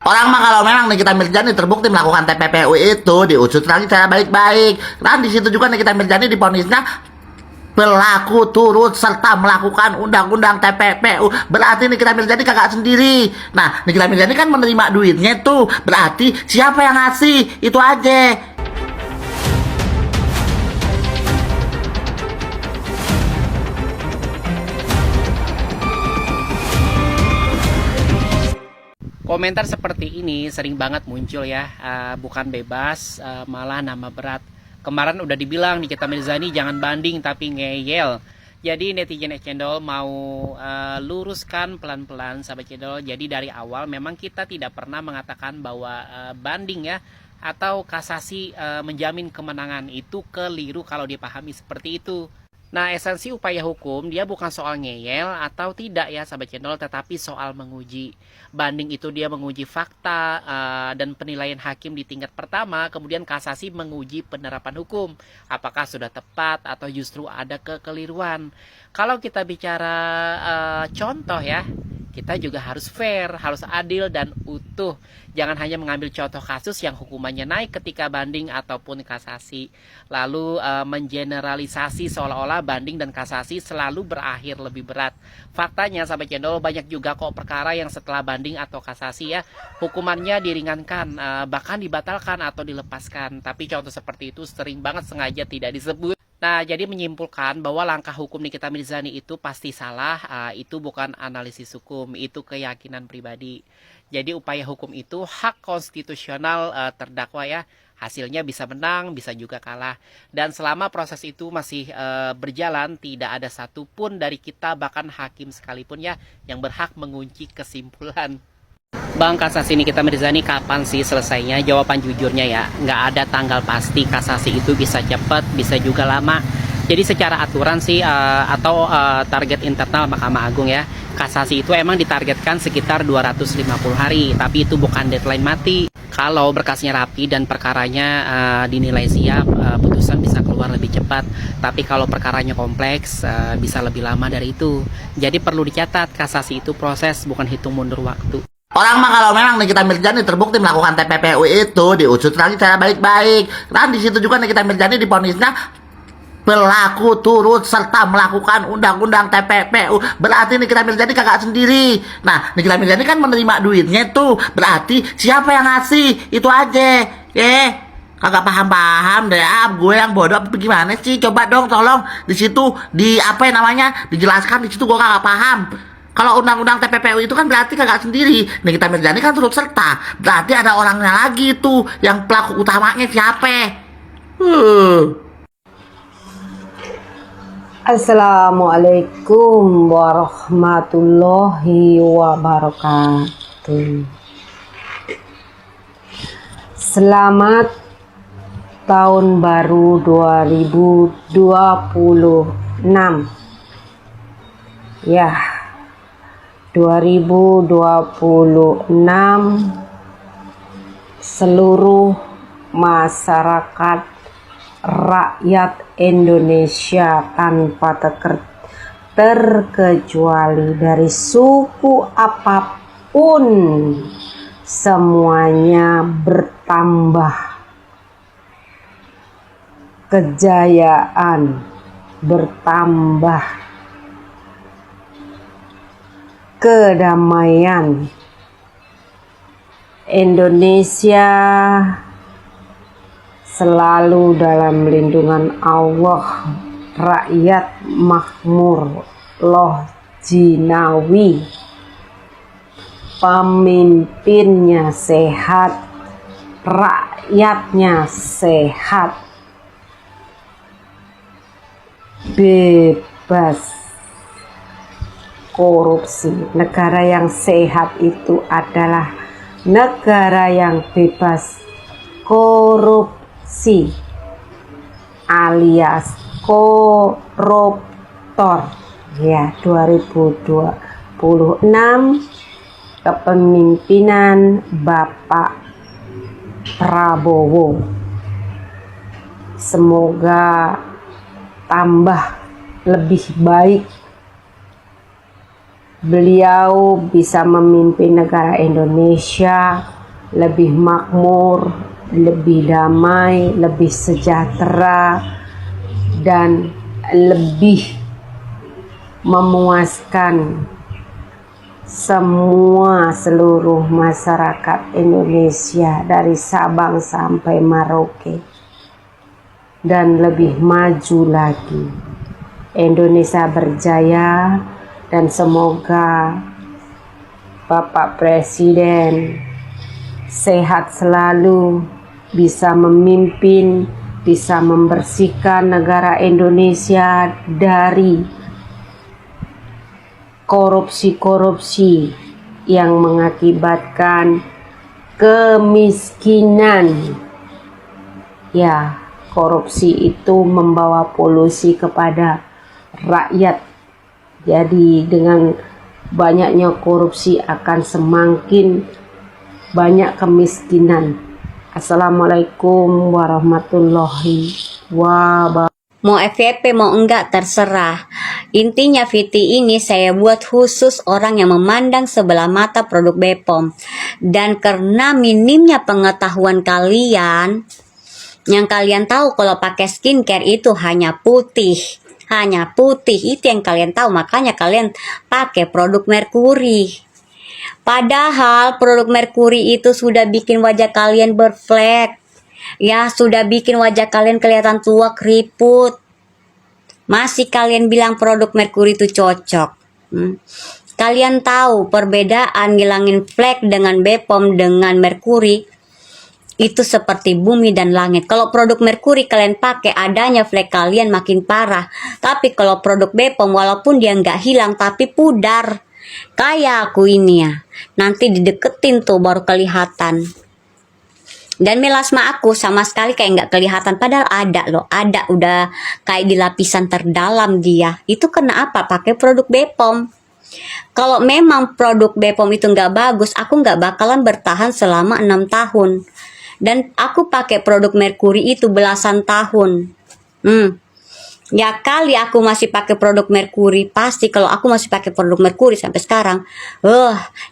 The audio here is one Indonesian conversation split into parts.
Orang mah kalau memang Nikita Mirzani terbukti melakukan TPPU itu diusut lagi secara baik-baik. Dan di situ juga Nikita Mirzani diponisnya pelaku turut serta melakukan undang-undang TPPU. Berarti Nikita Mirzani kagak sendiri. Nah, Nikita Mirzani kan menerima duitnya tuh. Berarti siapa yang ngasih? Itu aja. Komentar seperti ini sering banget muncul ya, bukan bebas, malah nama berat. Kemarin udah dibilang Nikita Mirzani jangan banding tapi ngeyel. Jadi netizen cendol mau luruskan pelan-pelan sahabat cendol. Jadi dari awal memang kita tidak pernah mengatakan bahwa banding ya atau kasasi menjamin kemenangan. Itu keliru kalau dipahami seperti itu. Nah, esensi upaya hukum dia bukan soal ngeyel atau tidak ya sahabat channel, tetapi soal menguji. Banding itu dia menguji fakta dan penilaian hakim di tingkat pertama, kemudian kasasi menguji penerapan hukum. Apakah sudah tepat atau justru ada kekeliruan. Kalau kita bicara contoh ya, kita juga harus fair, harus adil dan utuh. Jangan hanya mengambil contoh kasus yang hukumannya naik ketika banding ataupun kasasi. Lalu mengeneralisasi seolah-olah banding dan kasasi selalu berakhir lebih berat. Faktanya sahabat channel banyak juga kok perkara yang setelah banding atau kasasi ya hukumannya diringankan, bahkan dibatalkan atau dilepaskan. Tapi contoh seperti itu sering banget sengaja tidak disebut. Nah, jadi menyimpulkan bahwa langkah hukum Nikita Mirzani itu pasti salah, itu bukan analisis hukum, itu keyakinan pribadi. Jadi upaya hukum itu hak konstitusional terdakwa ya, hasilnya bisa menang, bisa juga kalah. Dan selama proses itu masih berjalan, tidak ada satupun dari kita, bahkan hakim sekalipun ya, yang berhak mengunci kesimpulan. Bang, kasasi Nikita Mirzani kapan sih selesainya? Jawaban jujurnya ya, nggak ada tanggal pasti. Kasasi itu bisa cepat, bisa juga lama. Jadi secara aturan sih atau target internal Mahkamah Agung ya, kasasi itu emang ditargetkan sekitar 250 hari, tapi itu bukan deadline mati. Kalau berkasnya rapi dan perkaranya dinilai siap, putusan bisa keluar lebih cepat. Tapi kalau perkaranya kompleks, bisa lebih lama dari itu. Jadi perlu dicatat, kasasi itu proses, bukan hitung mundur waktu. Orang mah kalau memang Nikita Mirzani terbukti melakukan TPPU itu diusut lagi secara baik-baik. Dan di situ juga Nikita Mirzani diponisnya pelaku turut serta melakukan undang-undang TPPU. Berarti Nikita Mirzani kagak sendiri. Nah, Nikita Mirzani kan menerima duitnya tuh. Berarti siapa yang ngasih? Itu aja. Kagak paham-paham deh. Gue yang bodoh apa gimana sih? Coba dong tolong di situ di apa namanya? Dijelaskan di situ gue kagak paham. Kalau undang-undang TPPU itu kan berarti kagak sendiri. Nikita Mirzani kan turut serta. Berarti ada orangnya lagi tuh yang pelaku utamanya siapa? Assalamualaikum warahmatullahi wabarakatuh. Selamat tahun baru 2026. Ya, 2026 seluruh masyarakat rakyat Indonesia tanpa terkecuali dari suku apapun semuanya bertambah kejayaan, bertambah kedamaian. Indonesia selalu dalam lindungan Allah, rakyat makmur, loh jinawi, pemimpinnya sehat, rakyatnya sehat, bebas korupsi. Negara yang sehat itu adalah negara yang bebas korupsi alias koruptor. Ya, 2026 kepemimpinan Bapak Prabowo semoga tambah lebih baik beliau bisa memimpin negara Indonesia lebih makmur, lebih damai, lebih sejahtera, dan lebih memuaskan seluruh masyarakat Indonesia dari Sabang sampai Merauke, dan lebih maju lagi. Indonesia berjaya, dan semoga Bapak Presiden sehat selalu, bisa memimpin, bisa membersihkan negara Indonesia dari korupsi-korupsi yang mengakibatkan kemiskinan. Ya, korupsi itu membawa polusi kepada rakyat. Jadi dengan banyaknya korupsi akan semakin banyak kemiskinan. Assalamualaikum warahmatullahi wabarakatuh. Mau FYP mau enggak terserah. Intinya VT ini saya buat khusus orang yang memandang sebelah mata produk Bepom. Dan karena minimnya pengetahuan kalian, yang kalian tahu kalau pakai skincare itu hanya putih. Hanya putih, itu yang kalian tahu. Makanya kalian pakai produk Merkuri. Padahal produk Merkuri itu sudah bikin wajah kalian berflek. Ya, sudah bikin wajah kalian kelihatan tua, keriput. Masih kalian bilang produk Merkuri itu cocok. Kalian tahu perbedaan ngilangin flek dengan Bepom dengan Merkuri itu seperti bumi dan langit. Kalau produk Merkuri kalian pakai, adanya flek kalian makin parah. Tapi kalau produk Bepom walaupun dia nggak hilang tapi pudar. Kayak aku ini ya. Nanti dideketin tuh baru kelihatan. Dan melasma aku sama sekali kayak nggak kelihatan, padahal ada loh, ada udah kayak di lapisan terdalam dia. Itu kena apa? Pakai produk Bepom. Kalau memang produk Bepom itu nggak bagus, aku nggak bakalan bertahan selama 6 tahun. Dan aku pakai produk Merkuri itu belasan tahun. Ya kali aku masih pakai produk Merkuri, pasti kalau aku masih pakai produk Merkuri sampai sekarang,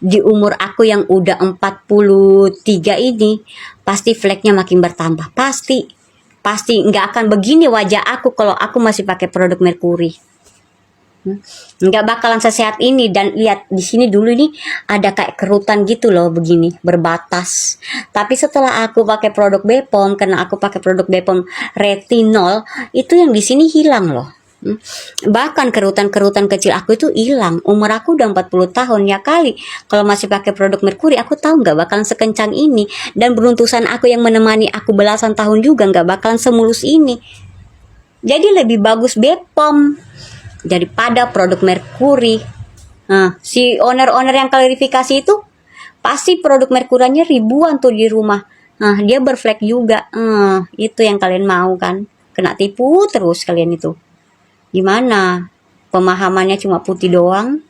di umur aku yang udah 43 ini, pasti fleknya makin bertambah. Pasti nggak akan begini wajah aku kalau aku masih pakai produk Merkuri. Nggak bakalan sesehat ini. Dan lihat di sini dulu nih ada kayak kerutan gitu loh, begini berbatas. Tapi setelah aku pakai produk Bepom, karena aku pakai produk Bepom retinol, itu yang di sini hilang loh. Bahkan kerutan-kerutan kecil aku itu hilang. Umur aku udah 40 tahun. Ya kali kalau masih pakai produk Merkuri, aku tahu nggak bakalan sekencang ini. Dan beruntusan aku yang menemani aku belasan tahun juga nggak bakalan semulus ini. Jadi lebih bagus Bepom daripada produk Merkuri. Nah, si owner-owner yang klarifikasi itu pasti produk Merkurinya ribuan tuh di rumah. Nah, dia berflek juga. Itu yang kalian mau kan? Kena tipu terus kalian itu. Gimana? Pemahamannya cuma putih doang?